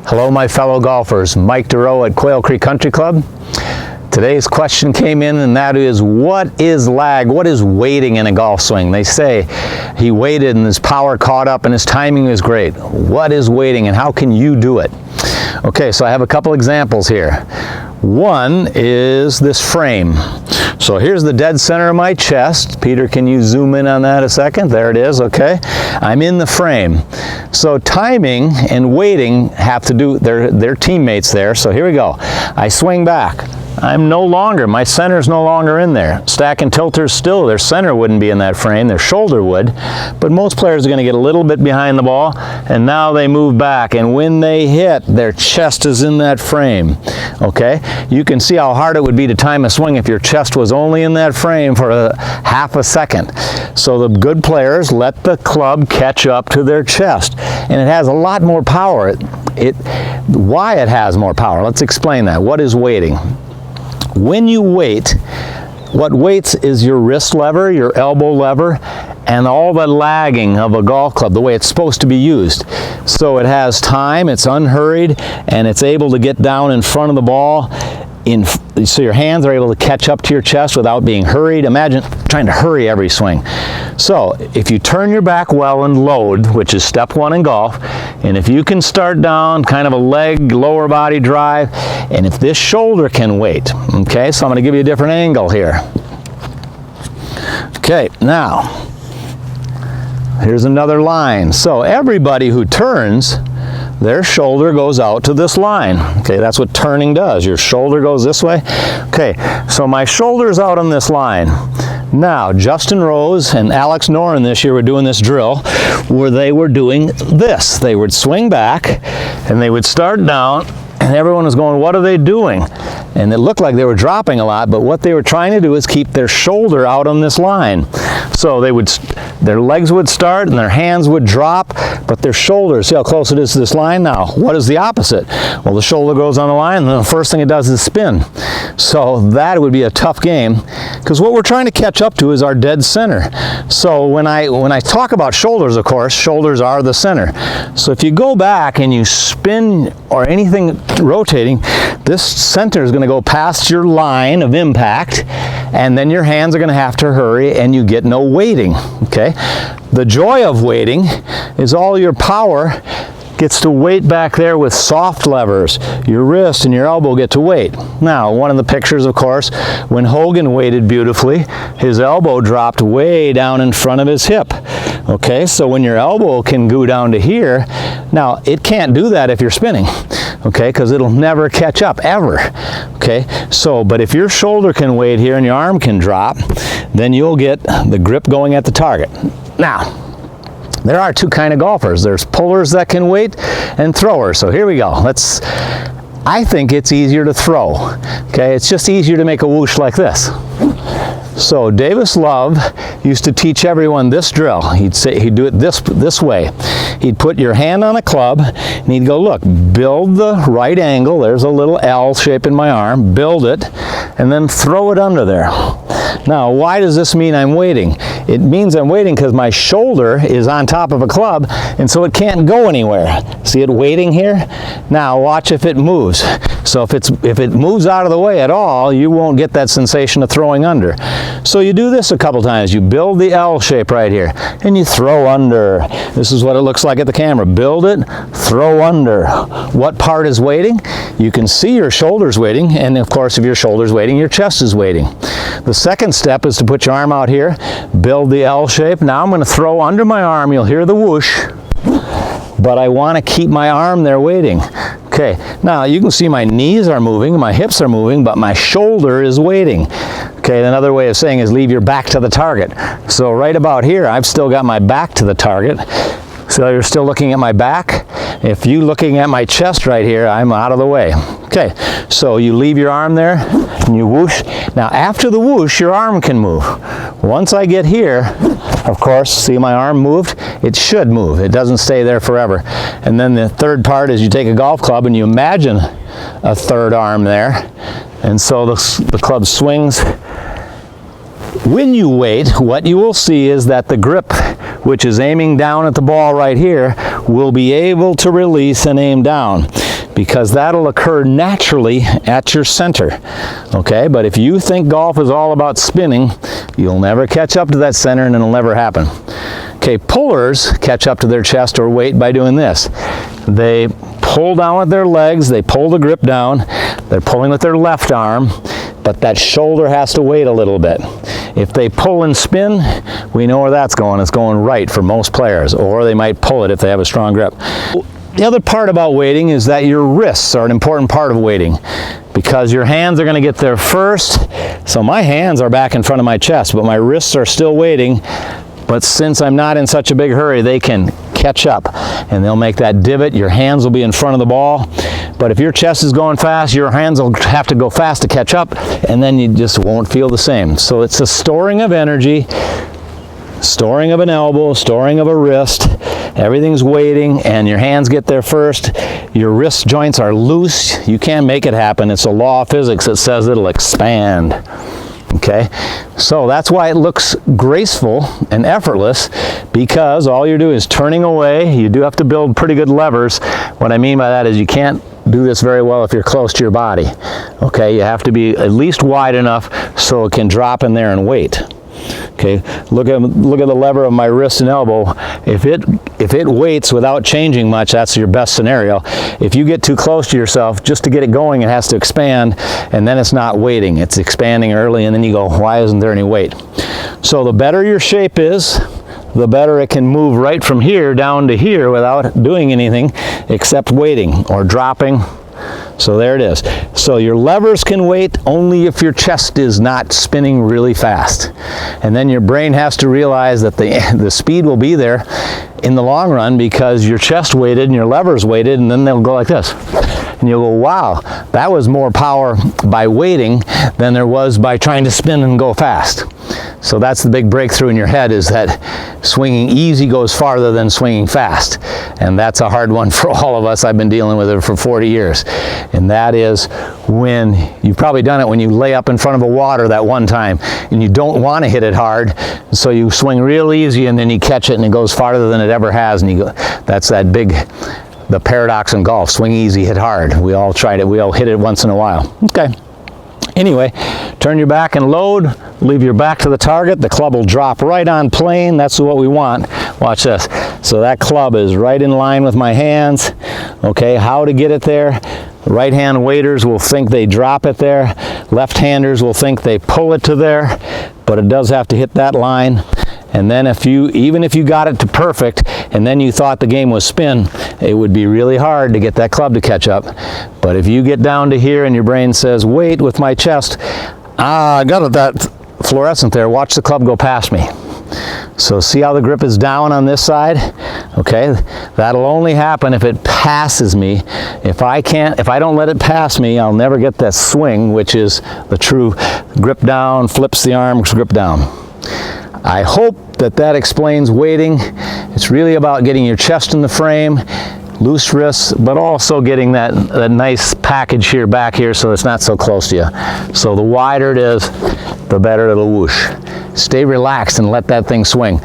Hello my fellow golfers, Mike Durow at Quail Creek Country Club. Today's question came in, and that is, what is lag? What is waiting in a golf swing? They say he waited and his power caught up and his timing was great. What is waiting and how can you do it? Okay, so I have a couple examples here. One is this frame. So here's the dead center of my chest. Peter, can you zoom in on that a second? There it is, okay. I'm in the frame. So timing and waiting have to do, they're teammates there. So here we go. I swing back. I'm no longer, my center's no longer in there. Stack and tilters still, their center wouldn't be in that frame, their shoulder would. But most players are going to get a little bit behind the ball, and now they move back. And when they hit, their chest is in that frame. Okay? You can see how hard it would be to time a swing if your chest was only in that frame for a half a second. So the good players let the club catch up to their chest. And it has a lot more power. Why it has more power? Let's explain that. What is waiting? When you wait, what waits is your wrist lever, your elbow lever, and all the lagging of a golf club, the way it's supposed to be used. So it has time, it's unhurried, and it's able to get down in front of the ball. So your hands are able to catch up to your chest without being hurried. Imagine trying to hurry every swing. So if you turn your back well and load, which is step one in golf, and if you can start down kind of a leg, lower body drive, and if this shoulder can wait, okay, so I'm going to give you a different angle here. Okay, now, here's another line. So everybody who turns, their shoulder goes out to this line. Okay, that's what turning does. Your shoulder goes this way. Okay, so my shoulder's out on this line. Now, Justin Rose and Alex Noren this year were doing this drill where they were doing this. They would swing back and they would start down, and everyone was going, what are they doing? And it looked like they were dropping a lot, but what they were trying to do is keep their shoulder out on this line. So their legs would start and their hands would drop, but their shoulders, see how close it is to this line? Now, what is the opposite? Well, the shoulder goes on the line, and the first thing it does is spin. So that would be a tough game, because what we're trying to catch up to is our dead center. So when I talk about shoulders, of course, shoulders are the center. So if you go back and you spin or anything rotating, this center is going to go past your line of impact, and then your hands are going to have to hurry, and you get no weighting. Okay? The joy of waiting is all your power gets to wait back there with soft levers. Your wrist and your elbow get to wait. Now, one of the pictures, of course, when Hogan waited beautifully, his elbow dropped way down in front of his hip. Okay, so when your elbow can go down to here, now it can't do that if you're spinning. Okay, because it'll never catch up, ever. Okay, so, but if your shoulder can wait here and your arm can drop, then you'll get the grip going at the target. Now, there are two kind of golfers. There's pullers that can wait and throwers. So here we go. I think it's easier to throw. Okay, it's just easier to make a whoosh like this. So Davis Love used to teach everyone this drill. He'd do it this way. He'd put your hand on a club and he'd go, look, build the right angle. There's a little L shape in my arm. Build it and then throw it under there. Now, why does this mean I'm waiting? It means I'm waiting because my shoulder is on top of a club, and so it can't go anywhere. See it waiting here? Now, watch if it moves. So if it moves out of the way at all, you won't get that sensation of throwing under. So you do this a couple times. You build the L shape right here, and you throw under. This is what it looks like at the camera. Build it, throw under. What part is waiting? You can see your shoulders waiting, and of course, if your shoulder's waiting, your chest is waiting. The second step is to put your arm out here, build the L shape. Now I'm going to throw under my arm. You'll hear the whoosh, but I want to keep my arm there waiting. Okay, now you can see my knees are moving, my hips are moving, but my shoulder is waiting. Okay, another way of saying is leave your back to the target. So right about here, I've still got my back to the target. So you're still looking at my back. If you're looking at my chest right here, I'm out of the way. Okay, so you leave your arm there and you whoosh. Now after the whoosh, your arm can move. Once I get here, of course, see my arm moved? It should move. It doesn't stay there forever. And then the third part is you take a golf club and you imagine a third arm there. And so the club swings. When you wait, what you will see is that the grip, which is aiming down at the ball right here, will be able to release and aim down. because that'll occur naturally at your center. Okay, but if you think golf is all about spinning, you'll never catch up to that center and it'll never happen. Okay, pullers catch up to their chest or weight by doing this. They pull down with their legs, they pull the grip down, they're pulling with their left arm, but that shoulder has to wait a little bit. If they pull and spin, we know where that's going. It's going right for most players, or they might pull it if they have a strong grip. The other part about weighting is that your wrists are an important part of weighting, because your hands are going to get there first. So my hands are back in front of my chest, but my wrists are still waiting. But since I'm not in such a big hurry, they can catch up and they'll make that divot. Your hands will be in front of the ball. But if your chest is going fast, your hands will have to go fast to catch up, and then you just won't feel the same. So it's a storing of energy, storing of an elbow, storing of a wrist. Everything's waiting, and your hands get there first. Your wrist joints are loose. You can't make it happen. It's a law of physics that says it'll expand. Okay, so that's why it looks graceful and effortless, because all you're doing is turning away. You do have to build pretty good levers. What I mean by that is you can't do this very well if you're close to your body. Okay, you have to be at least wide enough so it can drop in there and wait. Okay, look at the lever of my wrist and elbow. If it waits without changing much, that's your best scenario. If you get too close to yourself, just to get it going, it has to expand, and then it's not waiting. It's expanding early, and then you go, why isn't there any weight? So the better your shape is, the better it can move right from here down to here without doing anything except waiting or dropping. So there it is. So your levers can wait only if your chest is not spinning really fast. And then your brain has to realize that the speed will be there in the long run because your chest weighted and your levers weighted, and then they'll go like this. And you'll go, wow, that was more power by waiting than there was by trying to spin and go fast. So that's the big breakthrough in your head, is that swinging easy goes farther than swinging fast. And that's a hard one for all of us. I've been dealing with it for 40 years. And that is when, you've probably done it when you lay up in front of a water that one time and you don't want to hit it hard. So you swing real easy and then you catch it and it goes farther than it ever has. And you go, that's the paradox in golf. Swing easy, hit hard. We all tried it. We all hit it once in a while. Okay. Anyway, turn your back and load, leave your back to the target. The club will drop right on plane. That's what we want. Watch this. So that club is right in line with my hands. Okay, how to get it there? Right-hand waiters will think they drop it there. Left-handers will think they pull it to there, but it does have to hit that line. And then even if you got it to perfect and then you thought the game was spin, it would be really hard to get that club to catch up. But if you get down to here and your brain says, wait, with my chest, I got that fluorescent there, watch the club go past me. So see how the grip is down on this side? Okay, that'll only happen if it passes me. If I don't let it pass me, I'll never get that swing, which is the true grip down, flips the arms, grip down. I hope that explains weighting. It's really about getting your chest in the frame, loose wrists, but also getting that nice package here, back here, so it's not so close to you. So the wider it is, the better it'll whoosh. Stay relaxed and let that thing swing.